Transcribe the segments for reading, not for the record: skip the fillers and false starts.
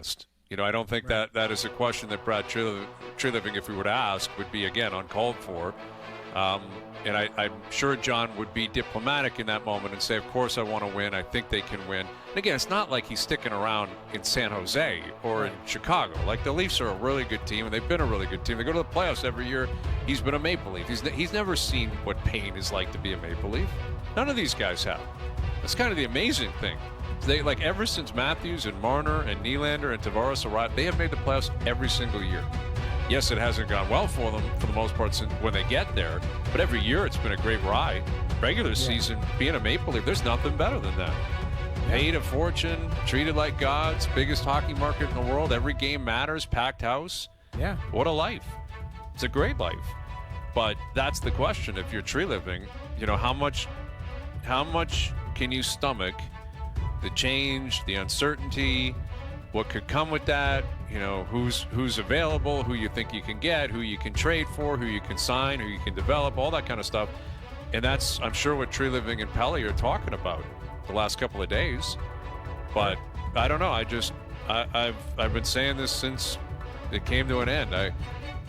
asked. I don't think that is a question that Brad Treliving, if we were to ask, would be, again, uncalled for. And I'm sure John would be diplomatic in that moment and say, of course I want to win. I think they can win. And again, it's not like he's sticking around in San Jose or in Chicago. Like, the Leafs are a really good team, and they've been a really good team. They go to the playoffs every year. He's been a Maple Leaf. He's never seen what pain is like to be a Maple Leaf. None of these guys have. That's kind of the amazing thing. They, like, ever since Matthews and Marner and Nylander and Tavares arrived, they have made the playoffs every single year. Yes, it hasn't gone well for them for the most part since when they get there, but every year it's been a great ride. Regular season, being a Maple Leaf, there's nothing better than that. Paid a fortune, treated like gods, biggest hockey market in the world. Every game matters, packed house. Yeah. What a life. It's a great life. But that's the question. If you're Treliving, how much can you stomach the change, the uncertainty, what could come with that, who's available, who you think you can get, who you can trade for, who you can sign, who you can develop, all that kind of stuff. And that's, I'm sure, what Treliving and Pelly are talking about the last couple of days. But I don't know. I've been saying this since it came to an end. I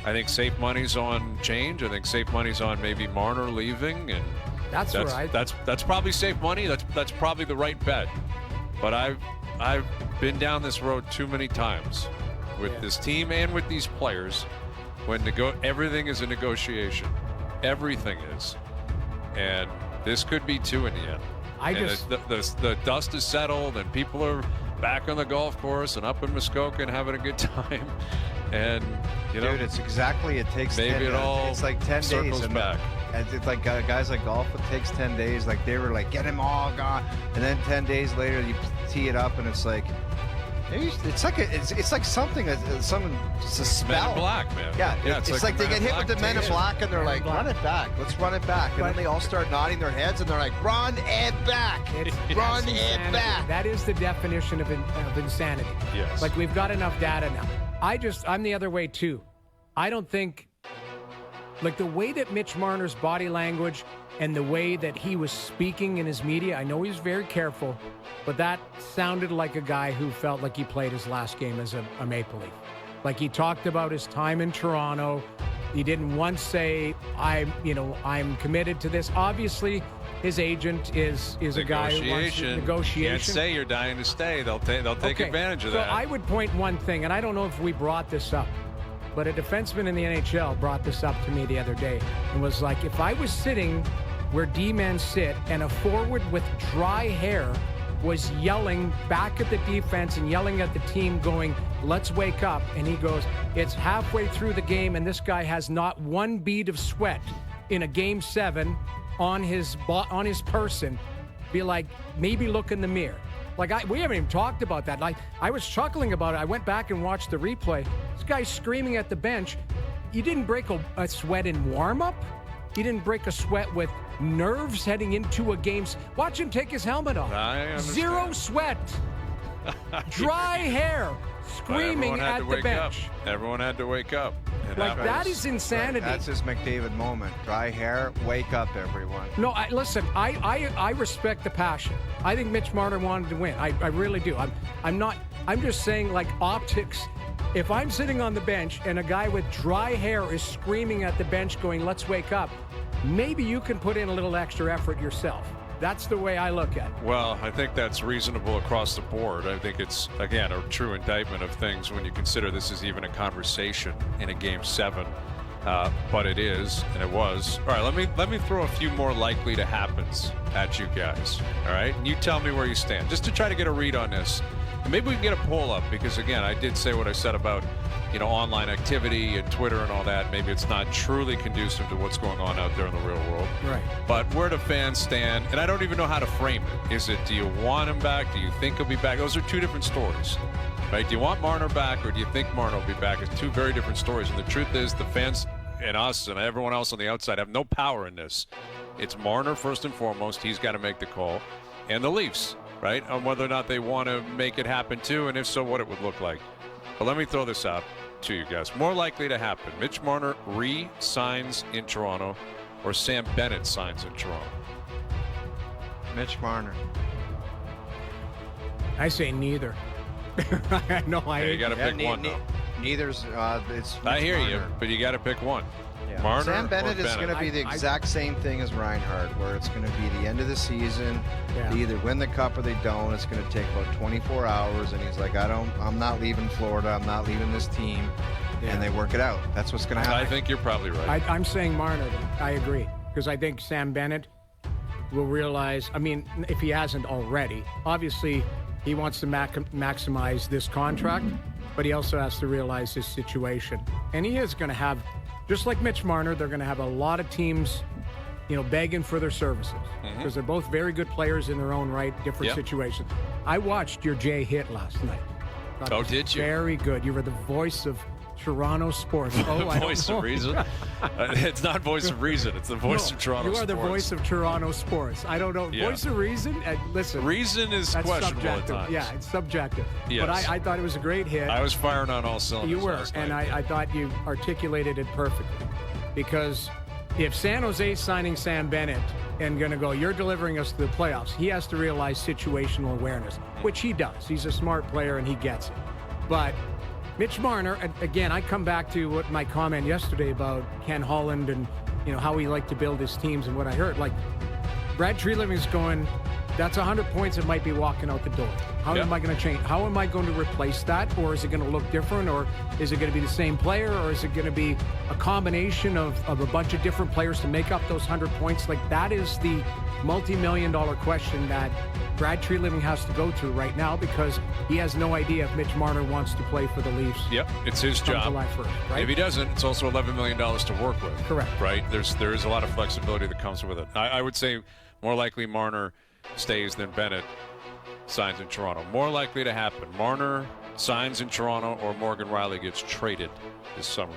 think safe money's on change. I think safe money's on maybe Marner leaving, and that's right. That's probably safe money. That's probably the right bet. But I've been down this road too many times with this team and with these players when everything is a negotiation. Everything is. And this could be two in the end. The dust is settled and people are back on the golf course and up in Muskoka and having a good time. And, dude, it's exactly, it takes maybe 10 it's like 10 circles days. Back. It's like guys like golf, it takes 10 days. Like, they were like, get him all gone. And then 10 days later, you tee it up and it's like, it's like something, it's a spell. Men in Black, man. Yeah, it's like they get hit with the Men in Black and they're like, run it back. Let's run it back. And then they all start nodding their heads and they're like, run it back. Run it back. That is the definition of insanity. Yes. Like, we've got enough data now. I'm the other way too. I don't think, like, the way that Mitch Marner's body language and the way that he was speaking in his media, I know he was very careful, but that sounded like a guy who felt like he played his last game as a Maple Leaf. Like, he talked about his time in Toronto. He didn't once say, I'm committed to this. Obviously, his agent is a guy who wants to negotiation. You can't say you're dying to stay. They'll take advantage of that. So I would point one thing, and I don't know if we brought this up, but a defenseman in the NHL brought this up to me the other day and was like, if I was sitting where D-men sit and a forward with dry hair was yelling back at the defense and yelling at the team going, let's wake up. And he goes, it's halfway through the game and this guy has not one bead of sweat in a Game 7 on his person. Be like, maybe look in the mirror. Like, we haven't even talked about that. Like, I was chuckling about it. I went back and watched the replay. This guy's screaming at the bench. You didn't break a sweat in warm-up. You didn't break a sweat with nerves heading into a game. Watch him take his helmet off. Zero sweat. Dry hair. Screaming at the bench. Everyone had to wake up. Like, that is insanity. Right. That's his McDavid moment. Dry hair, wake up, everyone. No, listen, I respect the passion. I think Mitch Marner wanted to win. I really do. I'm just saying, like, optics. If I'm sitting on the bench and a guy with dry hair is screaming at the bench going, let's wake up, maybe you can put in a little extra effort yourself. That's the way I look at it. Well, I think that's reasonable across the board. I think it's, again, a true indictment of things when you consider this is even a conversation in a Game 7. But it is, and it was. All right, let me throw a few more likely to happens at you guys. All right? And you tell me where you stand, just to try to get a read on this. And maybe we can get a poll up, because, again, I did say what I said about, online activity and Twitter and all that. Maybe it's not truly conducive to what's going on out there in the real world. Right. But where do fans stand? And I don't even know how to frame it. Is it, do you want him back? Do you think he'll be back? Those are two different stories, right? Do you want Marner back, or do you think Marner will be back? It's two very different stories. And the truth is, the fans and us and everyone else on the outside have no power in this. It's Marner first and foremost. He's got to make the call. And the Leafs, right, on whether or not they want to make it happen too, and if so, what it would look like. But let me throw this out to you guys. More likely to happen: Mitch Marner re-signs in Toronto, or Sam Bennett signs in Toronto? Mitch Marner. I say neither. No, You got to pick one. Though. Neither's. It's. I hear you, Marner. but you got to pick one. Yeah. Marner Sam Bennett or is going to be the exact same thing as Reinhardt, where it's going to be the end of the season. Yeah. They either win the cup or they don't. It's going to take about 24 hours, and he's like, I'm not leaving Florida. I'm not leaving this team. Yeah. And they work it out. That's what's going to happen. I think you're probably right. I'm saying Marner. I agree, because I think Sam Bennett will realize. I mean, if he hasn't already, obviously he wants to maximize this contract, but he also has to realize his situation, and he is going to have. Just like Mitch Marner, they're going to have a lot of teams, begging for their services because they're both very good players in their own right, different situations. I watched your Jay hit last night. Oh, did you? Very good. You were the voice of Toronto sports. Voice of reason? It's not voice of reason. It's the voice of Toronto sports. You are the voice of Toronto sports. I don't know. Yeah. Voice of reason? Listen. Reason is that's questionable subjective. at times. Yeah, it's subjective. Yes. But I thought it was a great hit. I was firing on all cylinders. You were, last and night. I thought you articulated it perfectly. Because if San Jose's signing Sam Bennett and going to go, you're delivering us to the playoffs, he has to realize situational awareness, which he does. He's a smart player and he gets it. But Mitch Marner, again, I come back to what my comment yesterday about Ken Holland and how he liked to build his teams and what I heard. Like Brad Treliving's going, that's 100 points that might be walking out the door. How am I going to change? How am I going to replace that? Or is it going to look different? Or is it going to be the same player? Or is it going to be a combination of a bunch of different players to make up those 100 points? Like that is the multi-million-dollar question that Brad Treliving has to go through right now because he has no idea if Mitch Marner wants to play for the Leafs. Yep, it's his job. July 1st, right? If he doesn't, it's also $11 million to work with. Correct. Right? There is a lot of flexibility that comes with it. I would say more likely Marner stays than Bennett signs in Toronto. More likely to happen. Marner signs in Toronto or Morgan Riley gets traded this summer.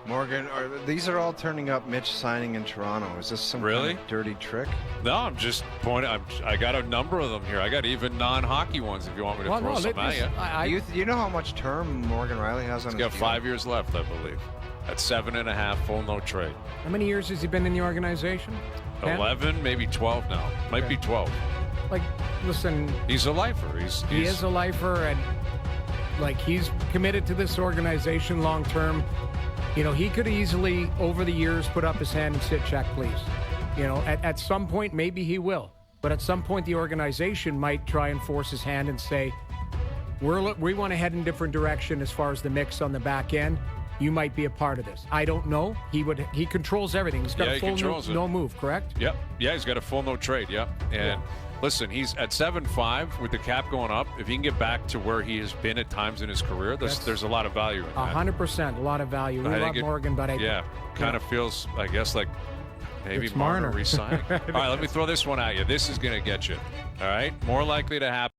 Morgan, these are all turning up Mitch signing in Toronto. Is this some Really? kind of dirty trick? No, I'm just pointing. I got a number of them here. I got even non-hockey ones if you want me to throw some at you. You know how much term Morgan Riley has on He's his got 5 years left, I believe. At 7.5, full no trade. How many years has he been in the organization? 10? 11, maybe 12 now. Might be 12. Like, listen. He's a lifer. He is a lifer, and like he's committed to this organization long term. He could easily, over the years, put up his hand and sit, check, please. At some point, maybe he will. But at some point, the organization might try and force his hand and say, we want to head in a different direction as far as the mix on the back end. You might be a part of this. I don't know. He controls everything. He's got a full no move, correct? Yep. Yeah, he's got a full no trade. Yep. And listen, he's at 7.5 with the cap going up. If he can get back to where he has been at times in his career, there's a lot of value in that. 100%, a lot of love Morgan, but kind of feels, I guess, like maybe it's Marner Marner re-signing. All right, let me throw this one at you. This is going to get you. All right, more likely to happen.